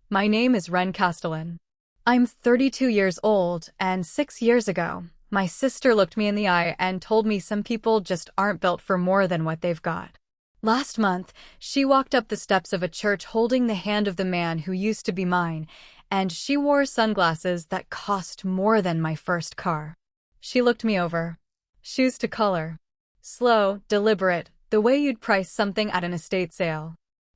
My name is Wren Castellan. I'm 32 years old, and 6 years ago, my sister looked me in the eye and told me some people just aren't built for more than what they've got. Last month, she walked up the steps of a church holding the hand of the man who used to be mine, and she wore sunglasses that cost more than my first car. She looked me over. Shoes to color. Slow, deliberate, the way you'd price something at an estate sale.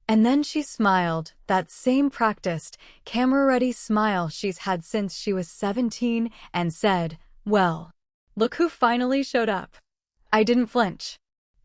And then she smiled, that same practiced, camera-ready smile she's had since she was 17, and said, "Well, look who finally showed up." I didn't flinch.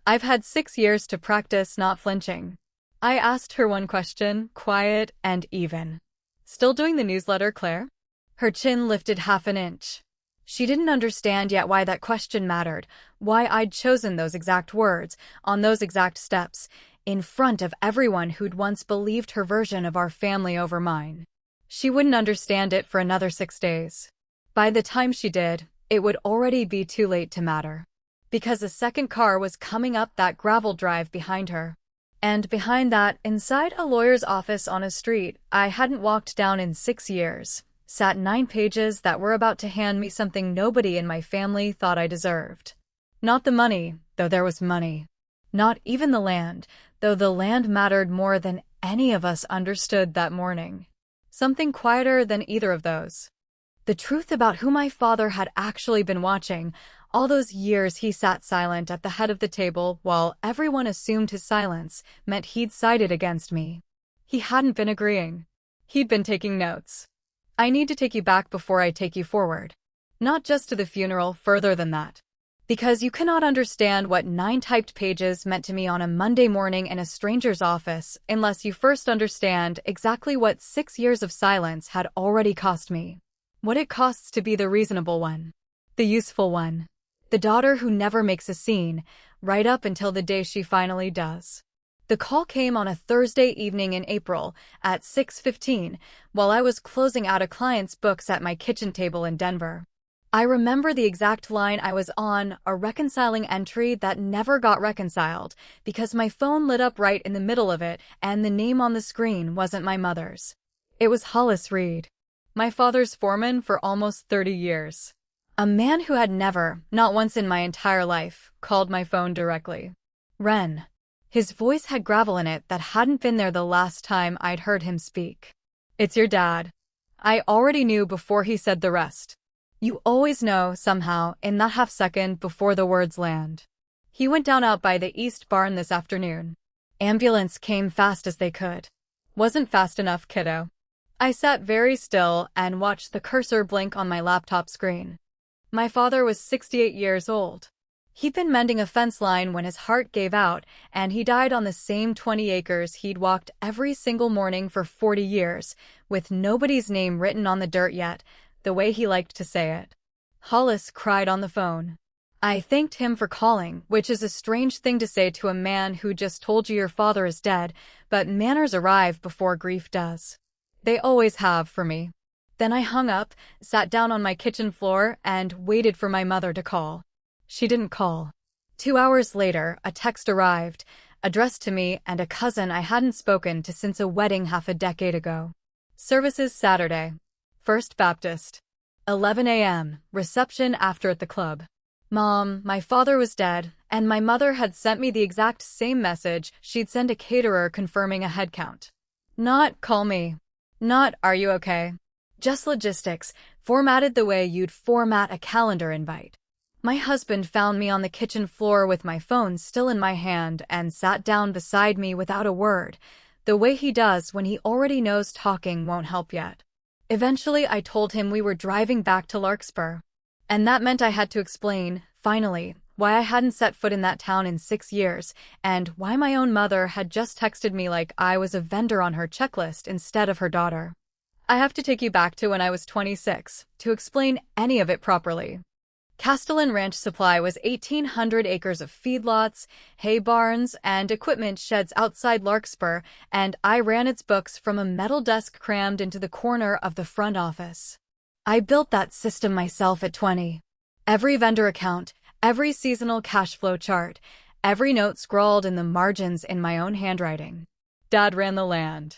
I've had 6 years to practice not flinching. I asked her one question, quiet and even. "Still doing the newsletter, Claire?" Her chin lifted half an inch. She didn't understand yet why that question mattered, why I'd chosen those exact words, on those exact steps, in front of everyone who'd once believed her version of our family over mine. She wouldn't understand it for another 6 days. By the time she did, it would already be too late to matter. Because a second car was coming up that gravel drive behind her. And behind that, inside a lawyer's office on a street I hadn't walked down in 6 years, sat 9 pages that were about to hand me something nobody in my family thought I deserved. Not the money, though there was money. Not even the land, though the land mattered more than any of us understood that morning. Something quieter than either of those. The truth about who my father had actually been watching. All those years he sat silent at the head of the table while everyone assumed his silence meant he'd sided against me. He hadn't been agreeing. He'd been taking notes. I need to take you back before I take you forward. Not just to the funeral, further than that. Because you cannot understand what 9 typed pages meant to me on a Monday morning in a stranger's office unless you first understand exactly what 6 years of silence had already cost me. What it costs to be the reasonable one. The useful one. The daughter who never makes a scene, right up until the day she finally does. The call came on a Thursday evening in April at 6:15 while I was closing out a client's books at my kitchen table in Denver. I remember the exact line I was on, a reconciling entry that never got reconciled because my phone lit up right in the middle of it and the name on the screen wasn't my mother's. It was Hollis Reed, my father's foreman for almost 30 years. A man who had never, not once in my entire life, called my phone directly. Wren. His voice had gravel in it that hadn't been there the last time I'd heard him speak. "It's your dad." I already knew before he said the rest. You always know, somehow, in that half-second before the words land. "He went down out by the East Barn this afternoon. Ambulance came fast as they could." Wasn't fast enough, kiddo. I sat very still and watched the cursor blink on my laptop screen. My father was 68 years old. He'd been mending a fence line when his heart gave out, and he died on the same 20 acres he'd walked every single morning for 40 years, with nobody's name written on the dirt yet, the way he liked to say it. Hollis cried on the phone. I thanked him for calling, which is a strange thing to say to a man who just told you your father is dead, but manners arrive before grief does. They always have for me. Then I hung up, sat down on my kitchen floor, and waited for my mother to call. She didn't call. 2 hours later, a text arrived, addressed to me and a cousin I hadn't spoken to since a wedding half a decade ago. Services Saturday. First Baptist. 11 a.m., reception after at the club. "Mom, my father was dead, and my mother had sent me the exact same message she'd send a caterer confirming a head count. Not, call me. Not, are you okay? Just logistics, formatted the way you'd format a calendar invite." My husband found me on the kitchen floor with my phone still in my hand and sat down beside me without a word, the way he does when he already knows talking won't help yet. Eventually, I told him we were driving back to Larkspur. And that meant I had to explain, finally, why I hadn't set foot in that town in 6 years, and why my own mother had just texted me like I was a vendor on her checklist instead of her daughter. I have to take you back to when I was 26, to explain any of it properly. Castellan Ranch Supply was 1,800 acres of feedlots, hay barns, and equipment sheds outside Larkspur, and I ran its books from a metal desk crammed into the corner of the front office. I built that system myself at 20. Every vendor account, every seasonal cash flow chart, every note scrawled in the margins in my own handwriting. Dad ran the land.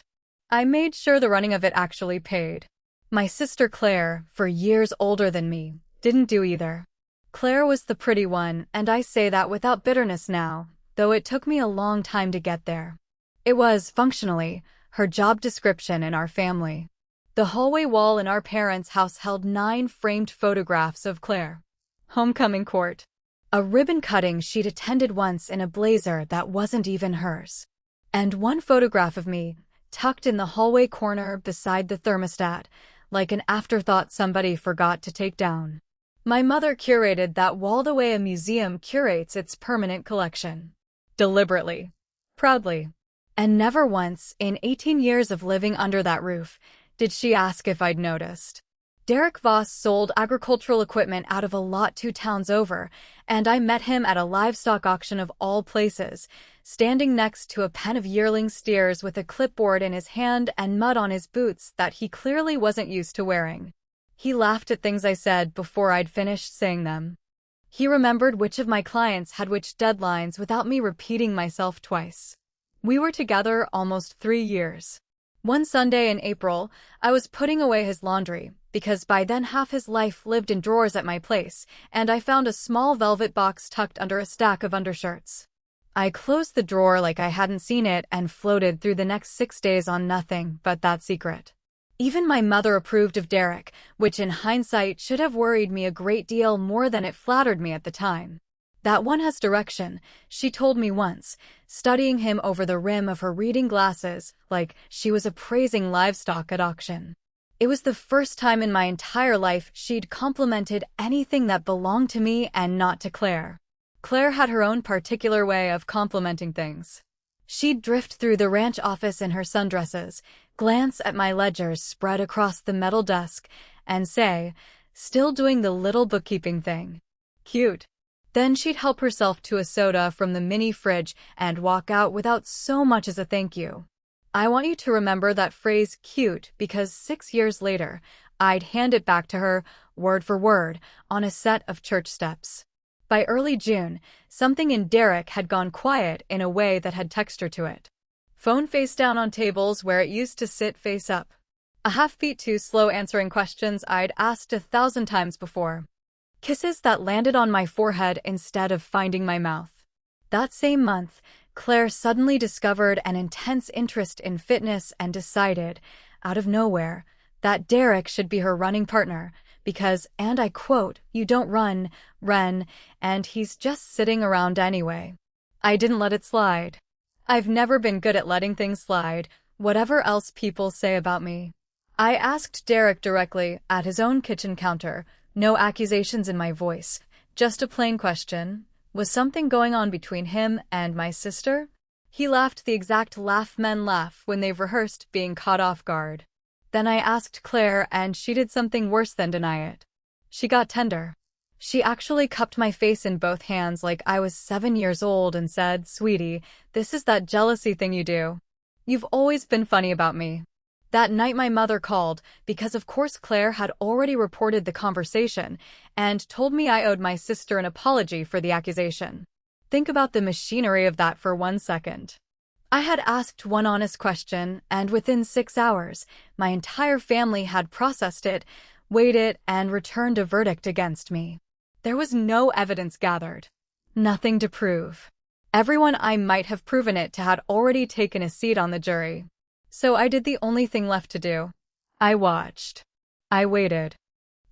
I made sure the running of it actually paid. My sister Claire, for years older than me, didn't do either. Claire was the pretty one, and I say that without bitterness now, though it took me a long time to get there. It was, functionally, her job description in our family. The hallway wall in our parents' house held 9 framed photographs of Claire. Homecoming court. A ribbon cutting she'd attended once in a blazer that wasn't even hers. And one photograph of me, tucked in the hallway corner beside the thermostat, like an afterthought somebody forgot to take down. My mother curated that wall the way a museum curates its permanent collection. Deliberately. Proudly. And never once, in 18 years of living under that roof, did she ask if I'd noticed. Derek Voss sold agricultural equipment out of a lot 2 towns over, and I met him at a livestock auction of all places, standing next to a pen of yearling steers with a clipboard in his hand and mud on his boots that he clearly wasn't used to wearing. He laughed at things I said before I'd finished saying them. He remembered which of my clients had which deadlines without me repeating myself twice. We were together almost 3 years. One Sunday in April, I was putting away his laundry, because by then half his life lived in drawers at my place, and I found a small velvet box tucked under a stack of undershirts. I closed the drawer like I hadn't seen it and floated through the next 6 days on nothing but that secret. Even my mother approved of Derek, which in hindsight should have worried me a great deal more than it flattered me at the time. That one has direction, she told me once, studying him over the rim of her reading glasses like she was appraising livestock at auction. It was the first time in my entire life she'd complimented anything that belonged to me and not to Claire. Claire had her own particular way of complimenting things. She'd drift through the ranch office in her sundresses, glance at my ledgers spread across the metal desk, and say, still doing the little bookkeeping thing, "Cute." Then she'd help herself to a soda from the mini fridge and walk out without so much as a thank you. I want you to remember that phrase "cute" because 6 years later, I'd hand it back to her, word for word, on a set of church steps. By early June, something in Derek had gone quiet in a way that had texture to it. Phone face down on tables where it used to sit face up. A half beat too slow answering questions I'd asked 1,000 times before. Kisses that landed on my forehead instead of finding my mouth. That same month, Claire suddenly discovered an intense interest in fitness and decided, out of nowhere, that Derek should be her running partner because, and I quote, "You don't run, Wren, and he's just sitting around anyway." I didn't let it slide. I've never been good at letting things slide, whatever else people say about me. I asked Derek directly at his own kitchen counter, no accusations in my voice, just a plain question. Was something going on between him and my sister? He laughed the exact laugh men laugh when they've rehearsed being caught off guard. Then I asked Claire and she did something worse than deny it. She got tender. She actually cupped my face in both hands like I was 7 years old and said, "Sweetie, this is that jealousy thing you do. You've always been funny about me." That night my mother called, because of course Claire had already reported the conversation, and told me I owed my sister an apology for the accusation. Think about the machinery of that for 1 second. I had asked one honest question, and within 6 hours, my entire family had processed it, weighed it, and returned a verdict against me. There was no evidence gathered. Nothing to prove. Everyone I might have proven it to had already taken a seat on the jury. So I did the only thing left to do. I watched. I waited.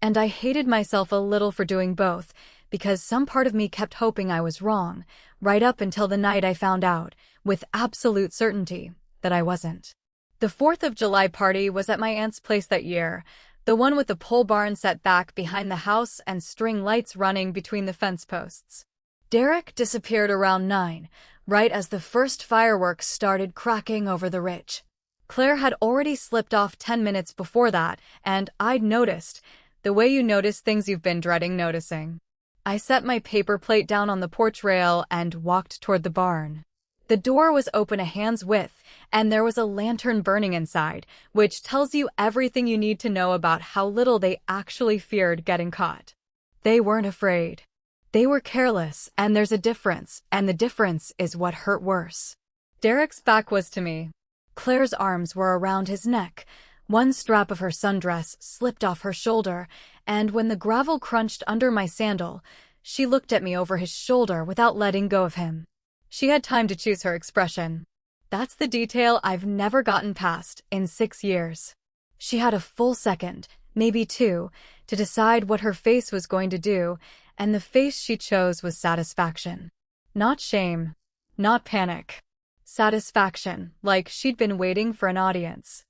And I hated myself a little for doing both, because some part of me kept hoping I was wrong, right up until the night I found out, with absolute certainty, that I wasn't. The 4th of July party was at my aunt's place that year, the one with the pole barn set back behind the house and string lights running between the fence posts. Derek disappeared around 9, right as the first fireworks started cracking over the ridge. Claire had already slipped off 10 minutes before that, and I'd noticed, the way you notice things you've been dreading noticing. I set my paper plate down on the porch rail and walked toward the barn. The door was open a hand's width, and there was a lantern burning inside, which tells you everything you need to know about how little they actually feared getting caught. They weren't afraid. They were careless, and there's a difference, and the difference is what hurt worse. Derek's back was to me. Claire's arms were around his neck. One strap of her sundress slipped off her shoulder, and when the gravel crunched under my sandal, she looked at me over his shoulder without letting go of him. She had time to choose her expression. That's the detail I've never gotten past in 6 years. She had a full second, maybe 2, to decide what her face was going to do, and the face she chose was satisfaction. Not shame. Not panic. Satisfaction, like she'd been waiting for an audience.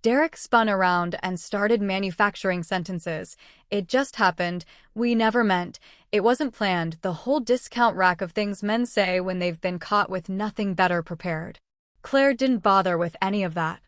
Derek spun around and started manufacturing sentences. It just happened. We never meant. It wasn't planned. The whole discount rack of things men say when they've been caught with nothing better prepared. Claire didn't bother with any of that.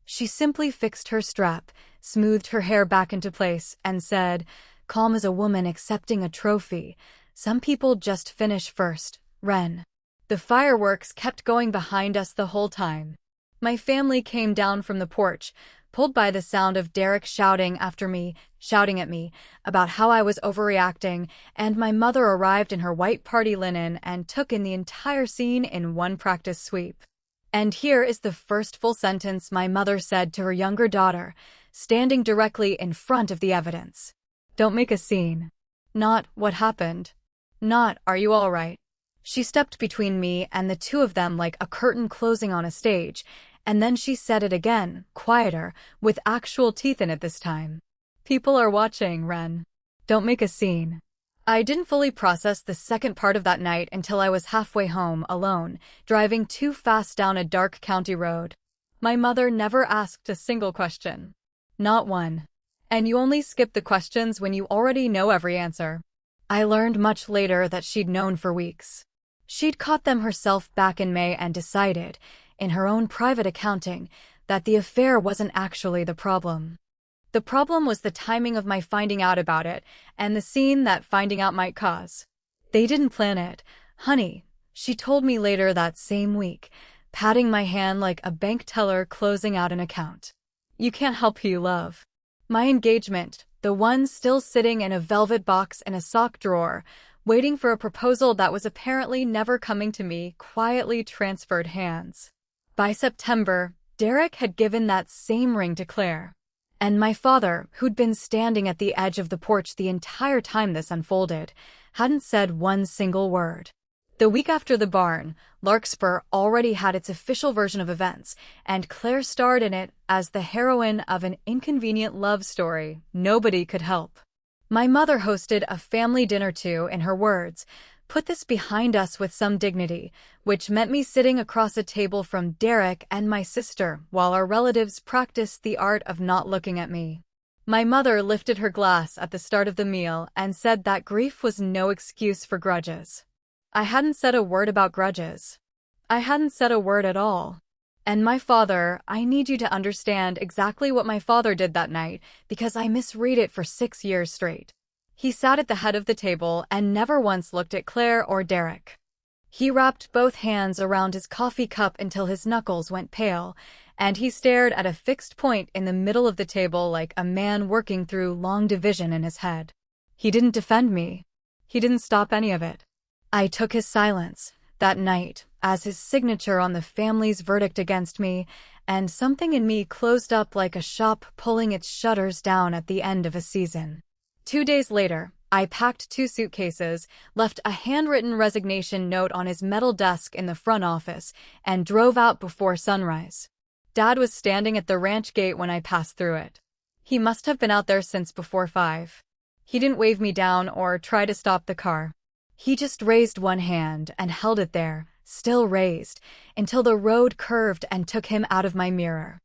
She simply fixed her strap, smoothed her hair back into place, and said, calm as a woman accepting a trophy, "Some people just finish first, Wren." The fireworks kept going behind us the whole time. My family came down from the porch, pulled by the sound of Derek shouting at me about how I was overreacting, and my mother arrived in her white party linen and took in the entire scene in one practice sweep. And here is the first full sentence my mother said to her younger daughter, standing directly in front of the evidence. Don't make a scene. Not, what happened? Not, are you all right? She stepped between me and the two of them like a curtain closing on a stage, and then she said it again, quieter, with actual teeth in it this time. People are watching, Wren. Don't make a scene. I didn't fully process the second part of that night until I was halfway home, alone, driving too fast down a dark county road. My mother never asked a single question. Not one. And you only skip the questions when you already know every answer. I learned much later that she'd known for weeks. She'd caught them herself back in May and decided, in her own private accounting, that the affair wasn't actually the problem. The problem was the timing of my finding out about it and the scene that finding out might cause. They didn't plan it, honey, she told me later that same week, patting my hand like a bank teller closing out an account. You can't help who you love. My engagement, the one still sitting in a velvet box in a sock drawer, waiting for a proposal that was apparently never coming to me, quietly transferred hands. By September, Derek had given that same ring to Claire. And my father, who'd been standing at the edge of the porch the entire time this unfolded, hadn't said one single word. The week after the barn, Larkspur already had its official version of events, and Claire starred in it as the heroine of an inconvenient love story nobody could help. My mother hosted a family dinner too, in her words, put this behind us with some dignity, which meant me sitting across a table from Derek and my sister while our relatives practiced the art of not looking at me. My mother lifted her glass at the start of the meal and said that grief was no excuse for grudges. I hadn't said a word about grudges. I hadn't said a word at all. And my father, I need you to understand exactly what my father did that night, because I misread it for 6 years straight. He sat at the head of the table and never once looked at Claire or Derek. He wrapped both hands around his coffee cup until his knuckles went pale, and he stared at a fixed point in the middle of the table like a man working through long division in his head. He didn't defend me. He didn't stop any of it. I took his silence, that night, as his signature on the family's verdict against me, and something in me closed up like a shop pulling its shutters down at the end of a season. 2 days later, I packed 2 suitcases, left a handwritten resignation note on his metal desk in the front office, and drove out before sunrise. Dad was standing at the ranch gate when I passed through it. He must have been out there since before 5. He didn't wave me down or try to stop the car. He just raised one hand and held it there, still raised, until the road curved and took him out of my mirror.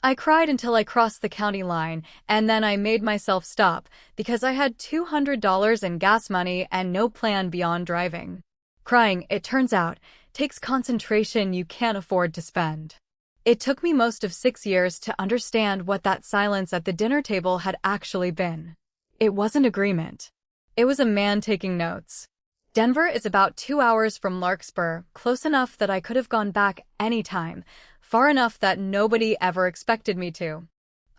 I cried until I crossed the county line, and then I made myself stop because I had $200 in gas money and no plan beyond driving. Crying, it turns out, takes concentration you can't afford to spend. It took me most of 6 years to understand what that silence at the dinner table had actually been. It wasn't agreement. It was a man taking notes. Denver is about 2 hours from Larkspur, close enough that I could have gone back any time, far enough that nobody ever expected me to.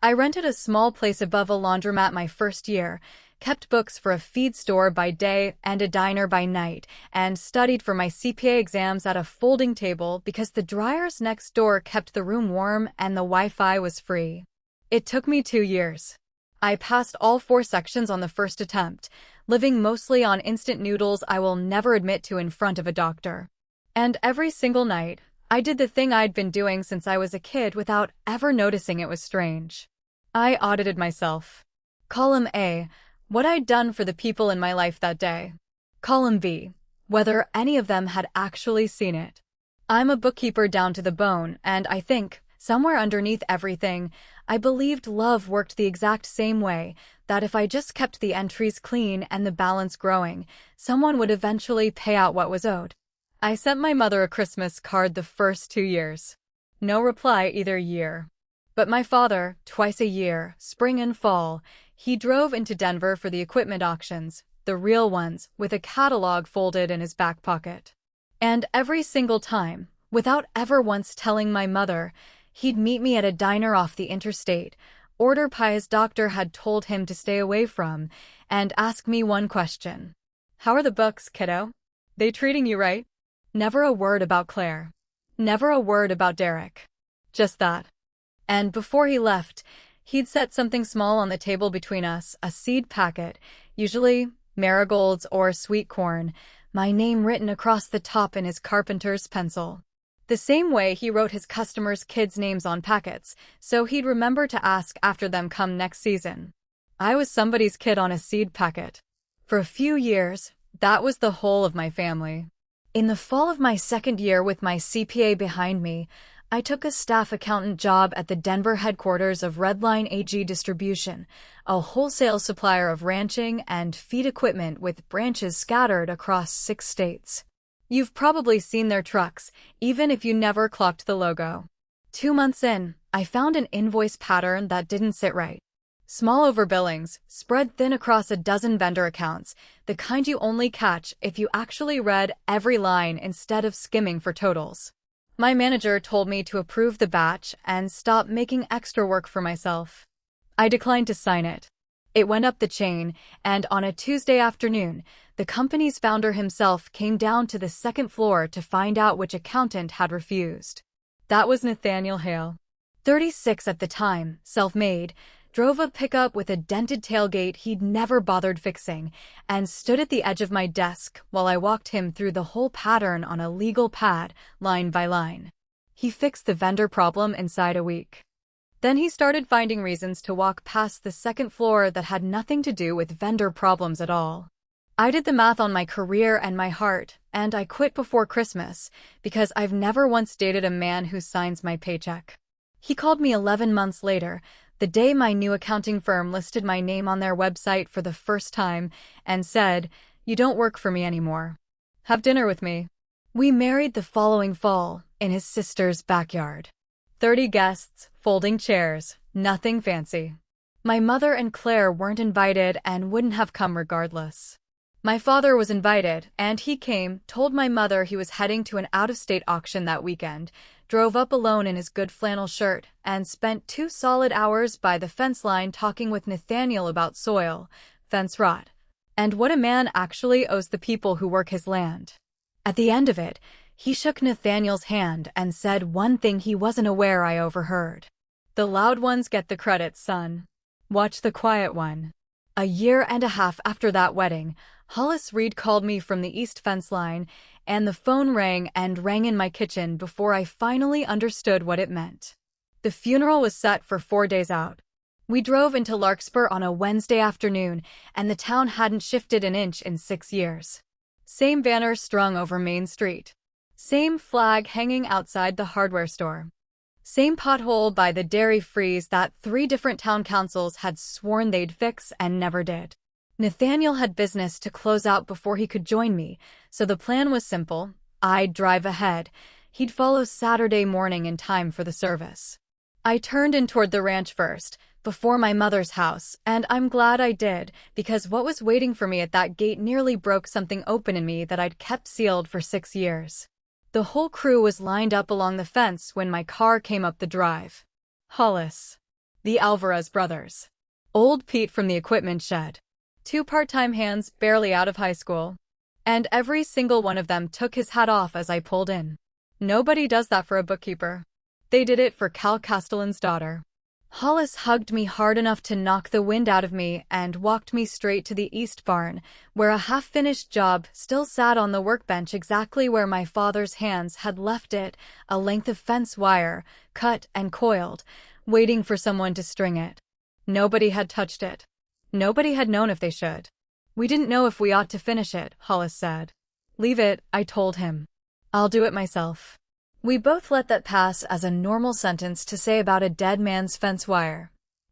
I rented a small place above a laundromat my first year, kept books for a feed store by day and a diner by night, and studied for my CPA exams at a folding table because the dryers next door kept the room warm and the Wi-Fi was free. It took me 2 years. I passed all 4 sections on the first attempt, living mostly on instant noodles I will never admit to in front of a doctor. And every single night, I did the thing I'd been doing since I was a kid without ever noticing it was strange. I audited myself. Column A, what I'd done for the people in my life that day. Column B, whether any of them had actually seen it. I'm a bookkeeper down to the bone, and I think, somewhere underneath everything, I believed love worked the exact same way, that if I just kept the entries clean and the balance growing, someone would eventually pay out what was owed. I sent my mother a Christmas card the first 2 years. No reply either year. But my father, twice a year, spring and fall, he drove into Denver for the equipment auctions, the real ones, with a catalog folded in his back pocket. And every single time, without ever once telling my mother, he'd meet me at a diner off the interstate, order pie his doctor had told him to stay away from, and ask me one question. How are the books, kiddo? They treating you right? Never a word about Claire. Never a word about Derek. Just that. And before he left, he'd set something small on the table between us, a seed packet, usually marigolds or sweet corn, my name written across the top in his carpenter's pencil. The same way he wrote his customers' kids' names on packets, so he'd remember to ask after them come next season. I was somebody's kid on a seed packet. For a few years, that was the whole of my family. In the fall of my second year with my CPA behind me, I took a staff accountant job at the Denver headquarters of Redline AG Distribution, a wholesale supplier of ranching and feed equipment with branches scattered across 6 states. You've probably seen their trucks, even if you never clocked the logo. 2 months in, I found an invoice pattern that didn't sit right. Small overbillings, spread thin across a dozen vendor accounts, the kind you only catch if you actually read every line instead of skimming for totals. My manager told me to approve the batch and stop making extra work for myself. I declined to sign it. It went up the chain, and on a Tuesday afternoon, the company's founder himself came down to the second floor to find out which accountant had refused. That was Nathaniel Hale. 36 at the time, self-made, drove a pickup with a dented tailgate he'd never bothered fixing, and stood at the edge of my desk while I walked him through the whole pattern on a legal pad, line by line. He fixed the vendor problem inside a week. Then he started finding reasons to walk past the second floor that had nothing to do with vendor problems at all. I did the math on my career and my heart, and I quit before Christmas, because I've never once dated a man who signs my paycheck. He called me 11 months later, the day my new accounting firm listed my name on their website for the first time, and said, "You don't work for me anymore. Have dinner with me." We married the following fall, in his sister's backyard. 30 guests, folding chairs, nothing fancy. My mother and Claire weren't invited and wouldn't have come regardless. My father was invited, and he came, told my mother he was heading to an out-of-state auction that weekend, drove up alone in his good flannel shirt, and spent 2 solid hours by the fence line talking with Nathaniel about soil, fence rot, and what a man actually owes the people who work his land. At the end of it, he shook Nathaniel's hand and said one thing he wasn't aware I overheard. "The loud ones get the credit, son. Watch the quiet one." A year and a half after that wedding, Hollis Reed called me from the east fence line, and the phone rang in my kitchen before I finally understood what it meant. The funeral was set for 4 days out. We drove into Larkspur on a Wednesday afternoon, and the town hadn't shifted an inch in 6 years. Same banner strung over Main Street. Same flag hanging outside the hardware store. Same pothole by the dairy freeze that 3 different town councils had sworn they'd fix and never did. Nathaniel had business to close out before he could join me, so the plan was simple. I'd drive ahead. He'd follow Saturday morning in time for the service. I turned in toward the ranch first, before my mother's house, and I'm glad I did, because what was waiting for me at that gate nearly broke something open in me that I'd kept sealed for 6 years. The whole crew was lined up along the fence when my car came up the drive. Hollis. The Alvarez brothers. Old Pete from the equipment shed. 2 part-time hands barely out of high school. And every single one of them took his hat off as I pulled in. Nobody does that for a bookkeeper. They did it for Cal Castellan's daughter. Hollis hugged me hard enough to knock the wind out of me and walked me straight to the east barn, where a half-finished job still sat on the workbench exactly where my father's hands had left it, a length of fence wire, cut and coiled, waiting for someone to string it. Nobody had touched it. Nobody had known if they should. We didn't know if we ought to finish it, Hollis said. Leave it, I told him. I'll do it myself. We both let that pass as a normal sentence to say about a dead man's fence wire.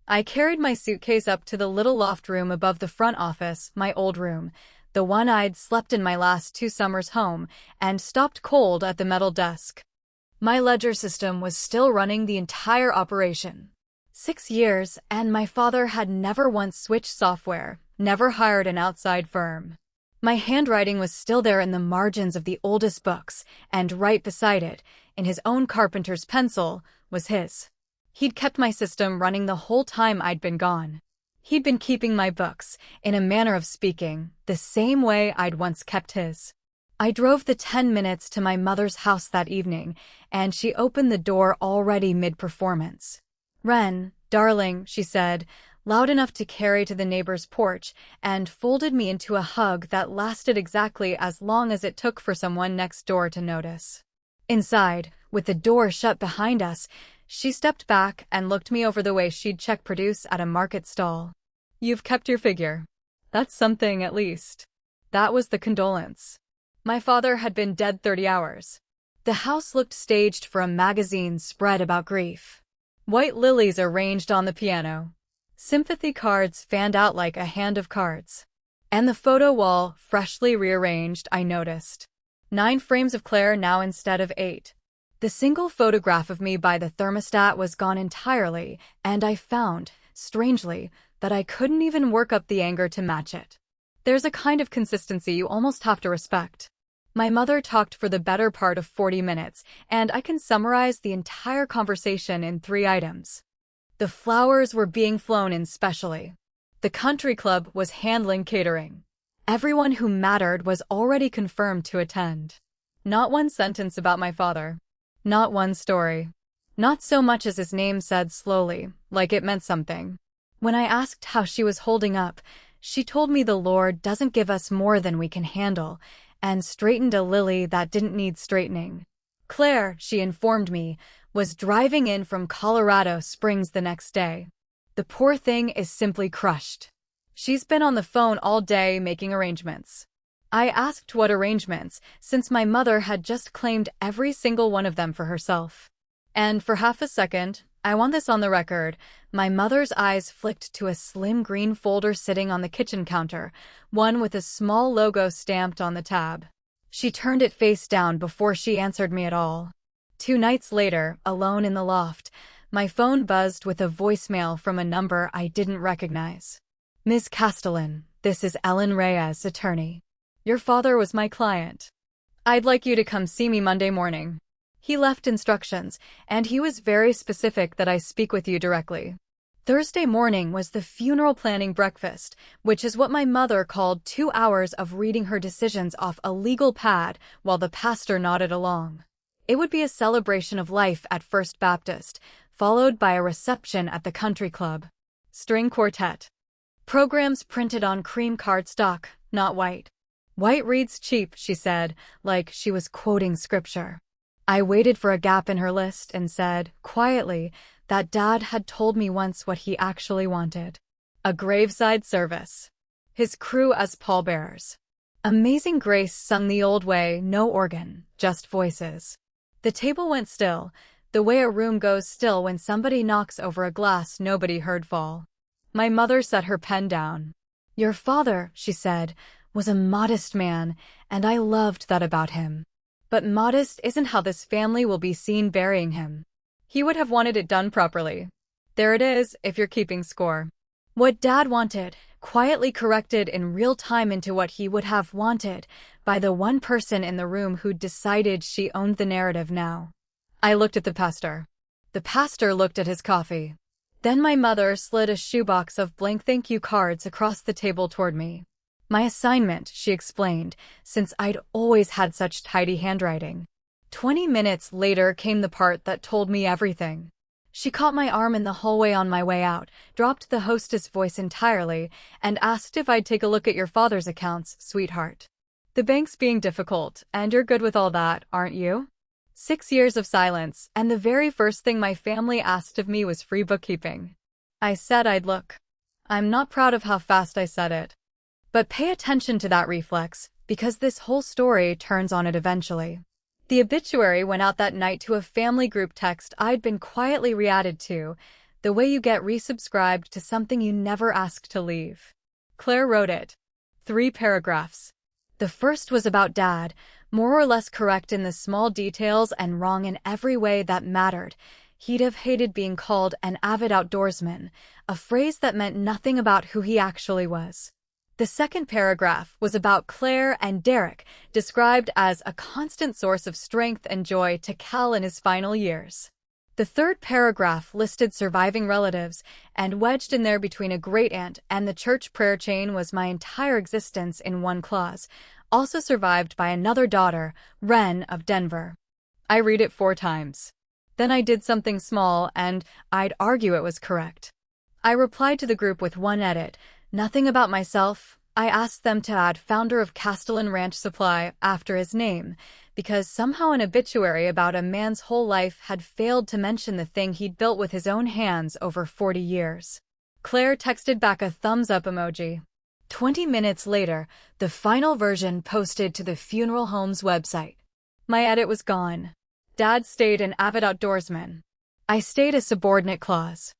I carried my suitcase up to the little loft room above the front office, my old room, the one I'd slept in my last 2 summers home, and stopped cold at the metal desk. My ledger system was still running the entire operation. 6 years, and my father had never once switched software, never hired an outside firm. My handwriting was still there in the margins of the oldest books, and right beside it, in his own carpenter's pencil, was his. He'd kept my system running the whole time I'd been gone. He'd been keeping my books, in a manner of speaking, the same way I'd once kept his. I drove the 10 minutes to my mother's house that evening, and she opened the door already mid-performance. "Wren, darling," she said, loud enough to carry to the neighbor's porch, and folded me into a hug that lasted exactly as long as it took for someone next door to notice. Inside, with the door shut behind us, she stepped back and looked me over the way she'd check produce at a market stall. "You've kept your figure. That's something, at least." That was the condolence. My father had been dead 30 hours. The house looked staged for a magazine spread about grief. White lilies arranged on the piano. Sympathy cards fanned out like a hand of cards. And the photo wall, freshly rearranged, I noticed. 9 frames of Claire now instead of 8. The single photograph of me by the thermostat was gone entirely, and I found, strangely, that I couldn't even work up the anger to match it. There's a kind of consistency you almost have to respect. My mother talked for the better part of 40 minutes, and I can summarize the entire conversation in 3 items. The flowers were being flown in specially. The country club was handling catering. Everyone who mattered was already confirmed to attend. Not one sentence about my father. Not one story. Not so much as his name said slowly, like it meant something. When I asked how she was holding up, she told me the Lord doesn't give us more than we can handle, and straightened a lily that didn't need straightening. Claire, she informed me, was driving in from Colorado Springs the next day. The poor thing is simply crushed. She's been on the phone all day making arrangements. I asked what arrangements, since my mother had just claimed every single one of them for herself. And for half a second, I want this on the record, my mother's eyes flicked to a slim green folder sitting on the kitchen counter, one with a small logo stamped on the tab. She turned it face down before she answered me at all. 2 nights later, alone in the loft, my phone buzzed with a voicemail from a number I didn't recognize. "Ms. Castellan, this is Ellen Reyes, attorney. Your father was my client. I'd like you to come see me Monday morning." He left instructions, and he was very specific that I speak with you directly. Thursday morning was the funeral planning breakfast, which is what my mother called 2 hours of reading her decisions off a legal pad while the pastor nodded along. It would be a celebration of life at First Baptist, followed by a reception at the country club. String quartet. Programs printed on cream cardstock, not white. "White reads cheap," she said, like she was quoting scripture. I waited for a gap in her list and said, quietly, that Dad had told me once what he actually wanted. A graveside service. His crew as pallbearers. Amazing Grace sung the old way, no organ, just voices. The table went still, the way a room goes still when somebody knocks over a glass nobody heard fall. My mother set her pen down. "Your father," she said, "was a modest man, and I loved that about him. But modest isn't how this family will be seen burying him. He would have wanted it done properly. There it is, if you're keeping score. What Dad wanted, quietly corrected in real time into what he would have wanted, by the one person in the room who'd decided she owned the narrative now." I looked at the pastor. The pastor looked at his coffee. Then my mother slid a shoebox of blank thank you cards across the table toward me. My assignment, she explained, since I'd always had such tidy handwriting. 20 minutes later came the part that told me everything. She caught my arm in the hallway on my way out, dropped the hostess voice entirely, and asked if I'd take a look at your father's accounts, sweetheart. The bank's being difficult, and you're good with all that, aren't you? 6 years of silence, and the very first thing my family asked of me was free bookkeeping. I said I'd look. I'm not proud of how fast I said it. But pay attention to that reflex, because this whole story turns on it eventually. The obituary went out that night to a family group text I'd been quietly re-added to, the way you get resubscribed to something you never asked to leave. Claire wrote it. 3 paragraphs. The first was about Dad, more or less correct in the small details and wrong in every way that mattered. He'd have hated being called an avid outdoorsman, a phrase that meant nothing about who he actually was. The second paragraph was about Claire and Derek, described as a constant source of strength and joy to Cal in his final years. The third paragraph listed surviving relatives, and wedged in there between a great-aunt and the church prayer chain was my entire existence in one clause, also survived by another daughter, Wren of Denver. I read it 4 times. Then I did something small, and I'd argue it was correct. I replied to the group with 1 edit, nothing about myself. I asked them to add founder of Castellan Ranch Supply after his name, because somehow an obituary about a man's whole life had failed to mention the thing he'd built with his own hands over 40 years. Claire texted back a thumbs-up emoji. 20 minutes later, the final version posted to the funeral home's website. My edit was gone. Dad stayed an avid outdoorsman. I stayed a subordinate clause.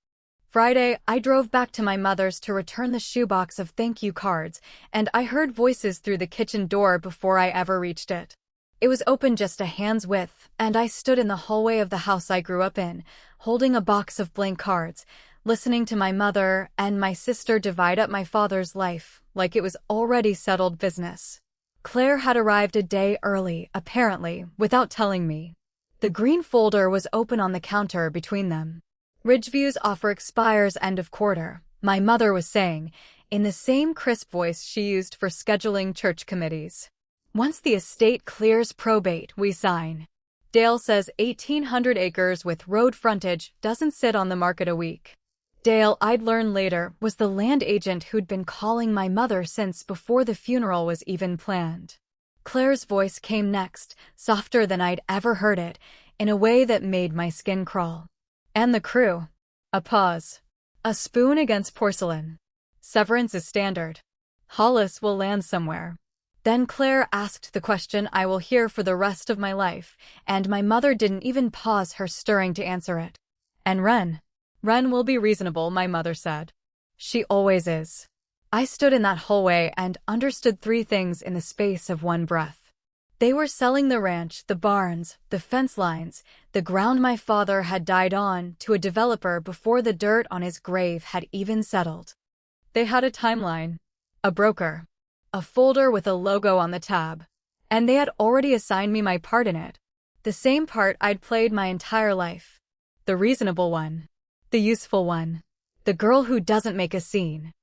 Friday, I drove back to my mother's to return the shoebox of thank you cards, and I heard voices through the kitchen door before I ever reached it. It was open just a hand's width, and I stood in the hallway of the house I grew up in, holding a box of blank cards, listening to my mother and my sister divide up my father's life like it was already settled business. Claire had arrived a day early, apparently, without telling me. The green folder was open on the counter between them. Ridgeview's offer expires end of quarter, my mother was saying, in the same crisp voice she used for scheduling church committees. Once the estate clears probate, we sign. Dale says 1,800 acres with road frontage doesn't sit on the market a week. Dale, I'd learn later, was the land agent who'd been calling my mother since before the funeral was even planned. Claire's voice came next, softer than I'd ever heard it, in a way that made my skin crawl. And the crew. A pause. A spoon against porcelain. Severance is standard. Hollis will land somewhere. Then Claire asked the question I will hear for the rest of my life, and my mother didn't even pause her stirring to answer it. And Wren? Wren will be reasonable, my mother said. She always is. I stood in that hallway and understood 3 things in the space of 1 breath. They were selling the ranch, the barns, the fence lines, the ground my father had died on, to a developer before the dirt on his grave had even settled. They had a timeline, a broker, a folder with a logo on the tab, and they had already assigned me my part in it. The same part I'd played my entire life. The reasonable one. The useful one. The girl who doesn't make a scene.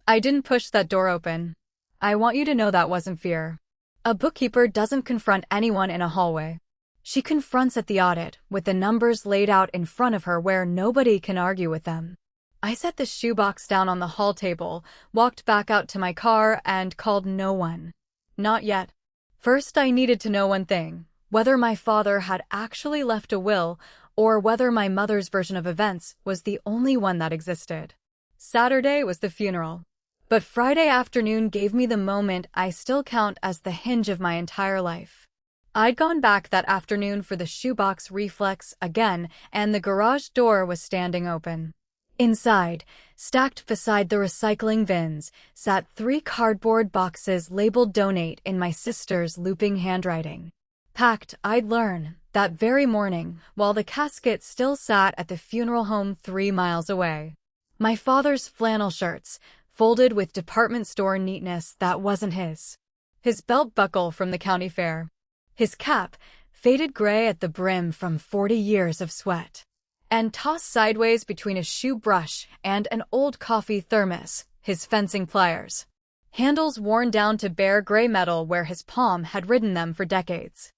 I didn't push that door open. I want you to know that wasn't fear. A bookkeeper doesn't confront anyone in a hallway. She confronts at the audit, with the numbers laid out in front of her where nobody can argue with them. I set the shoebox down on the hall table, walked back out to my car, and called no one. Not yet. First, I needed to know one thing, whether my father had actually left a will, or whether my mother's version of events was the only one that existed. Saturday was the funeral. But Friday afternoon gave me the moment I still count as the hinge of my entire life. I'd gone back that afternoon for the shoebox reflex again, and the garage door was standing open. Inside, stacked beside the recycling bins, sat 3 cardboard boxes labeled donate in my sister's looping handwriting. Packed, I'd learn, that very morning, while the casket still sat at the funeral home 3 miles away. My father's flannel shirts, folded with department store neatness that wasn't his. His belt buckle from the county fair. His cap, faded gray at the brim from 40 years of sweat. and tossed sideways between a shoe brush and an old coffee thermos, his fencing pliers. Handles worn down to bare gray metal where his palm had ridden them for decades.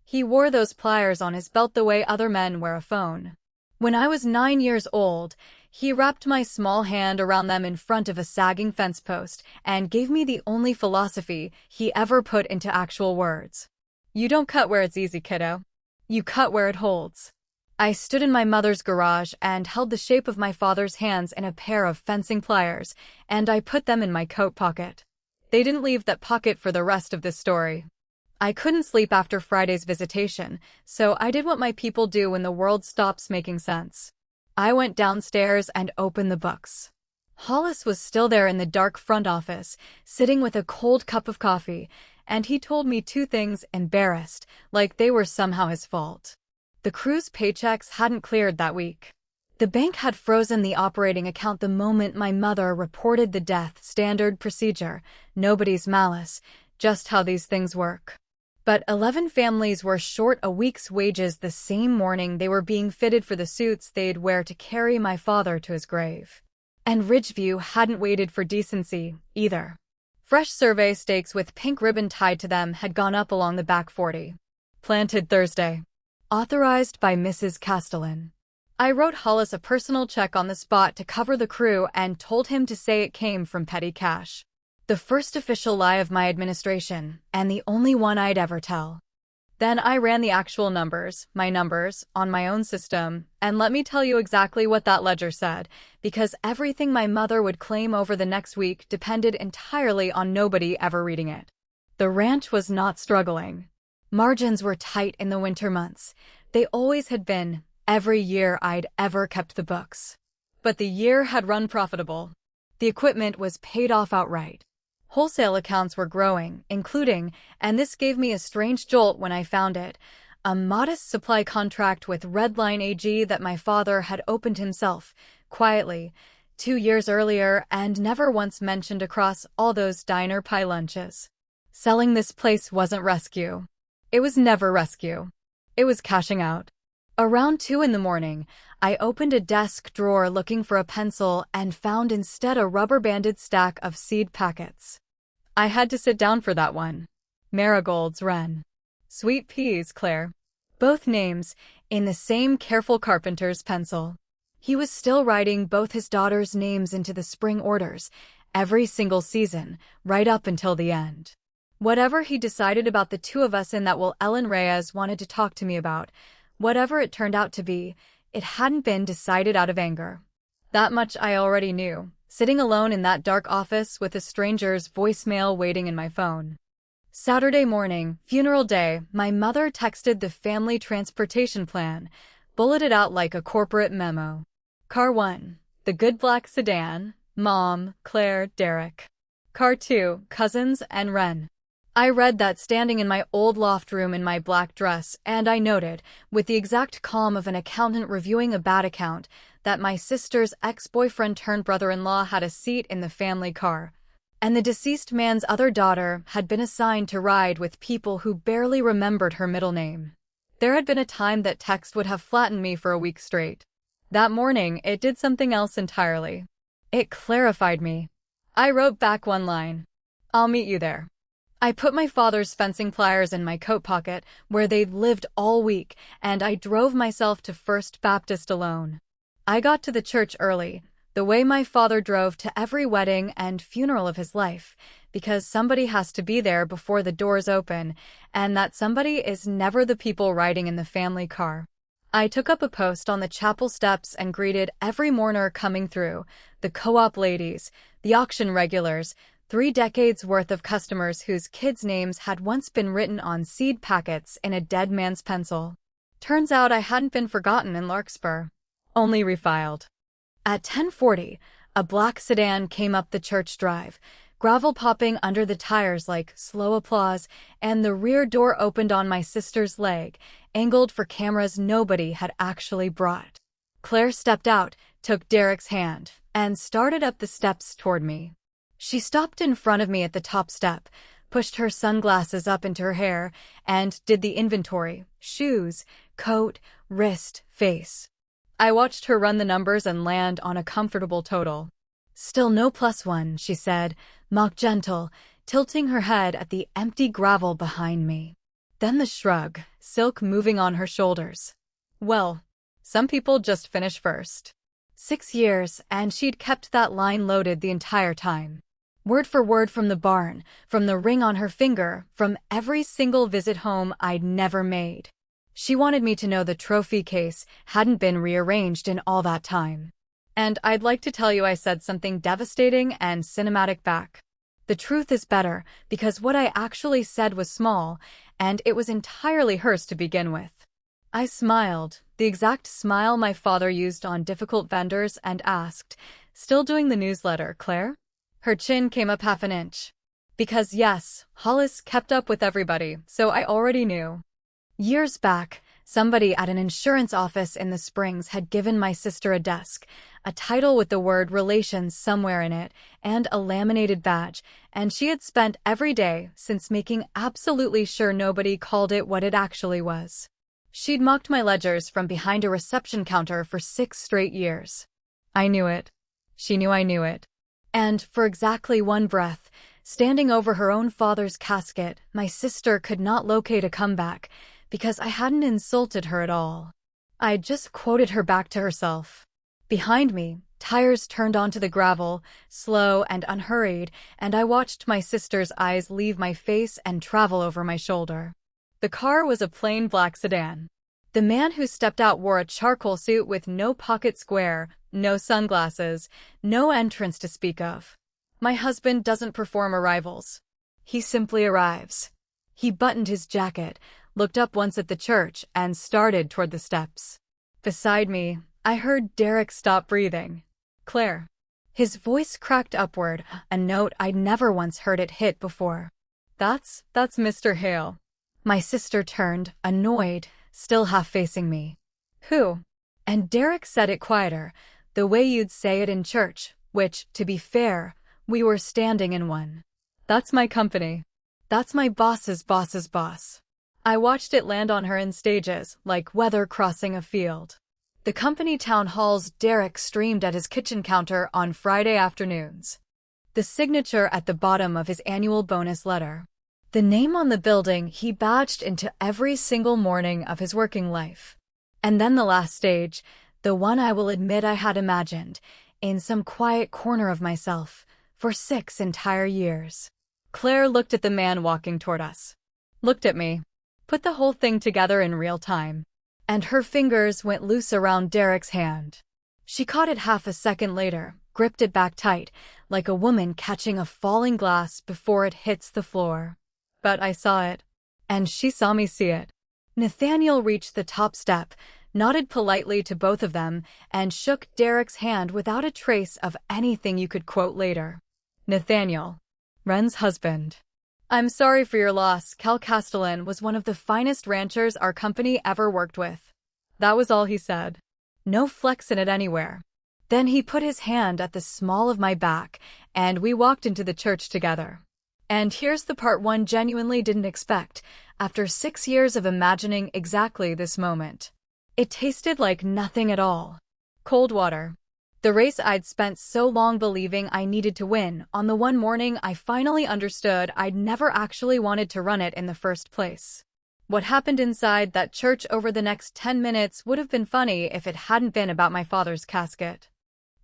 He wore those pliers on his belt the way other men wear a phone. When I was 9 years old, he wrapped my small hand around them in front of a sagging fence post and gave me the only philosophy he ever put into actual words. You don't cut where it's easy, kiddo. You cut where it holds. I stood in my mother's garage and held the shape of my father's hands in a pair of fencing pliers, and I put them in my coat pocket. They didn't leave that pocket for the rest of this story. I couldn't sleep after Friday's visitation, so I did what my people do when the world stops making sense. I went downstairs and opened the books. Hollis was still there in the dark front office, sitting with a cold cup of coffee, and he told me 2 things, embarrassed, like they were somehow his fault. The crew's paychecks hadn't cleared that week. The bank had frozen the operating account the moment my mother reported the death. Standard procedure, nobody's malice, just how these things work. But 11 families were short a week's wages the same morning they were being fitted for the suits they'd wear to carry my father to his grave. And Ridgeview hadn't waited for decency, either. Fresh survey stakes with pink ribbon tied to them had gone up along the back 40. Planted Thursday. Authorized by Mrs. Castellan. I wrote Hollis a personal check on the spot to cover the crew and told him to say it came from petty cash. The first official lie of my administration, and the only one I'd ever tell. Then I ran the actual numbers, my numbers, on my own system, and let me tell you exactly what that ledger said, because everything my mother would claim over the next week depended entirely on nobody ever reading it. The ranch was not struggling. Margins were tight in the winter months. They always had been, every year I'd ever kept the books. But the year had run profitable. The equipment was paid off outright. Wholesale accounts were growing, including, and this gave me a strange jolt when I found it, a modest supply contract with Redline AG that my father had opened himself, quietly, 2 years earlier and never once mentioned across all those diner pie lunches. Selling this place wasn't rescue. It was never rescue. It was cashing out. Around 2 in the morning, I opened a desk drawer looking for a pencil and found instead a rubber-banded stack of seed packets. I had to sit down for that one. Marigolds, Wren. Sweet peas, Claire. Both names, in the same careful carpenter's pencil. He was still writing both his daughters' names into the spring orders, every single season, right up until the end. Whatever he decided about the 2 of us in that will Ellen Reyes wanted to talk to me about, whatever it turned out to be, it hadn't been decided out of anger. That much I already knew, sitting alone in that dark office with a stranger's voicemail waiting in my phone. Saturday morning, funeral day, my mother texted the family transportation plan, bulleted out like a corporate memo. Car 1, the good black sedan, Mom, Claire, Derek. Car 2, cousins and Wren. I read that standing in my old loft room in my black dress, and I noted, with the exact calm of an accountant reviewing a bad account, that my sister's ex-boyfriend turned brother-in-law had a seat in the family car, and the deceased man's other daughter had been assigned to ride with people who barely remembered her middle name. There had been a time that text would have flattened me for a week straight. That morning, it did something else entirely. It clarified me. I wrote back one line. I'll meet you there. I put my father's fencing pliers in my coat pocket, where they'd lived all week, and I drove myself to First Baptist alone. I got to the church early, the way my father drove to every wedding and funeral of his life, because somebody has to be there before the doors open, and that somebody is never the people riding in the family car. I took up a post on the chapel steps and greeted every mourner coming through, the co-op ladies, the auction regulars, 3 decades worth of customers whose kids' names had once been written on seed packets in a dead man's pencil. Turns out I hadn't been forgotten in Larkspur. Only refiled. At 10:40, a black sedan came up the church drive, gravel popping under the tires like slow applause, and the rear door opened on my sister's leg, angled for cameras nobody had actually brought. Claire stepped out, took Derek's hand, and started up the steps toward me. She stopped in front of me at the top step, pushed her sunglasses up into her hair, and did the inventory: shoes, coat, wrist, face. I watched her run the numbers and land on a comfortable total. "Still no +1, she said, mock gentle, tilting her head at the empty gravel behind me. Then the shrug, silk moving on her shoulders. Well, some people just finish first. 6 years, and she'd kept that line loaded the entire time. Word for word from the barn, from the ring on her finger, from every single visit home I'd never made. She wanted me to know the trophy case hadn't been rearranged in all that time. And I'd like to tell you I said something devastating and cinematic back. The truth is better, because what I actually said was small, and it was entirely hers to begin with. I smiled, the exact smile my father used on difficult vendors, and asked, "Still doing the newsletter, Claire?" Her chin came up half an inch. Because yes, Hollis kept up with everybody, so I already knew. Years back, somebody at an insurance office in the Springs had given my sister a desk, a title with the word relations somewhere in it, and a laminated badge, and she had spent every day since making absolutely sure nobody called it what it actually was. She'd mocked my ledgers from behind a reception counter for 6 straight years. I knew it. She knew I knew it. And for exactly one breath, standing over her own father's casket, my sister could not locate a comeback, because I hadn't insulted her at all. I'd just quoted her back to herself. Behind me, tires turned onto the gravel, slow and unhurried, and I watched my sister's eyes leave my face and travel over my shoulder. The car was a plain black sedan. The man who stepped out wore a charcoal suit with no pocket square, no sunglasses, no entrance to speak of. My husband doesn't perform arrivals. He simply arrives. He buttoned his jacket, looked up once at the church, and started toward the steps. Beside me, I heard Derek stop breathing. "Claire." His voice cracked upward, a note I'd never once heard it hit before. That's Mr. Hale." My sister turned, annoyed, still half facing me. "Who?" And Derek said it quieter, the way you'd say it in church, which, to be fair, we were standing in one. "That's my company. That's my boss's boss's boss." I watched it land on her in stages, like weather crossing a field. The company town halls Derek streamed at his kitchen counter on Friday afternoons. The signature at the bottom of his annual bonus letter. The name on the building he badged into every single morning of his working life. And then the last stage, the one I will admit I had imagined, in some quiet corner of myself, for 6 entire years. Claire looked at the man walking toward us. Looked at me. Put the whole thing together in real time. And her fingers went loose around Derek's hand. She caught it half a second later, gripped it back tight, like a woman catching a falling glass before it hits the floor. But I saw it. And she saw me see it. Nathaniel reached the top step, nodded politely to both of them, and shook Derek's hand without a trace of anything you could quote later. Nathaniel. Wren's husband. "I'm sorry for your loss. Cal Castellan was one of the finest ranchers our company ever worked with." That was all he said. No flex in it anywhere. Then he put his hand at the small of my back, and we walked into the church together. And here's the part one genuinely didn't expect, after 6 years of imagining exactly this moment. It tasted like nothing at all. Cold water. The race I'd spent so long believing I needed to win, on the one morning I finally understood I'd never actually wanted to run it in the first place. What happened inside that church over the next 10 minutes would have been funny if it hadn't been about my father's casket.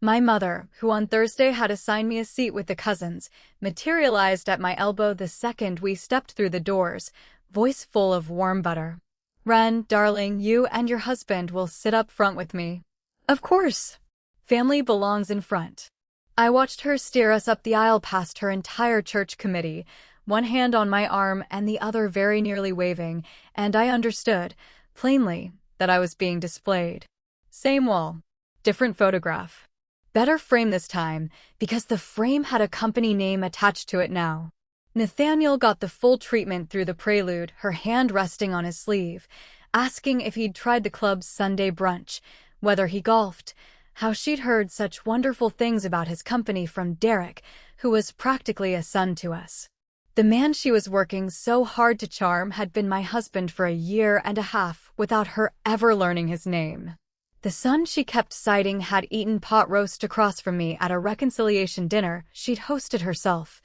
My mother, who on Thursday had assigned me a seat with the cousins, materialized at my elbow the second we stepped through the doors, voice full of warm butter. "Wren, darling, you and your husband will sit up front with me." "Of course. Family belongs in front." I watched her steer us up the aisle past her entire church committee, one hand on my arm and the other very nearly waving, and I understood, plainly, that I was being displayed. Same wall. Different photograph. Better frame this time, because the frame had a company name attached to it now. Nathaniel got the full treatment through the prelude, her hand resting on his sleeve, asking if he'd tried the club's Sunday brunch, whether he golfed, how she'd heard such wonderful things about his company from Derek, who was practically a son to us. The man she was working so hard to charm had been my husband for a year and a half without her ever learning his name. The son she kept citing had eaten pot roast across from me at a reconciliation dinner she'd hosted herself,